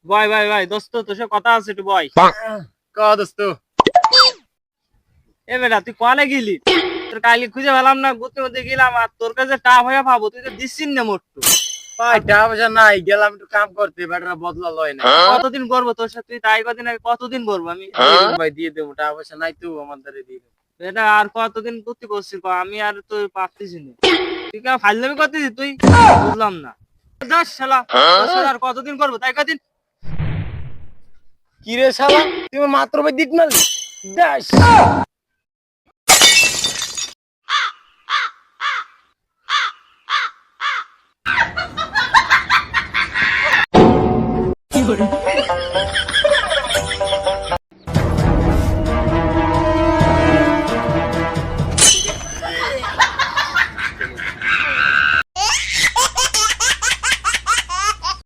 বয় ভাই ভাই দোস্ত তোর সাথে কথা আছে একটু বয়। ক দোস্ত। এ বেটা তুই কলে গেলি? তোর কালকে খুঁজে পেলাম না, ঘুরতে ঘুরতে গেলাম আর তোর কাছে টাকা পয়সা পাবো, তুই তো দিচ্ছিস না মোট্টু। ভাই টাকা পয়সা নাই, গেলাম একটু কাম করতে, বেটারা বদলা লয় না। কতদিন করবো তোর সাথে? তুই তাই কদিন আগে কতদিন করবো আমি? দিয়ে দেবো ভাই, দিয়ে দেবো, টাকা পয়সা নাই তো আমার দ্বারা, দিয়ে দেবো। এটা আর কতদিন করতে করছিস ক? আমি আর তো পারতেছি না। তুই কেন ফাইজলামি করতেছিস তুই? বুঝলাম না। দশ শালা, তোর সাথে আর কতদিন করবো তাই কদিন? কি রে শালা, তুমি মাত্র ভাই দিক মারলি। দাস। কি করে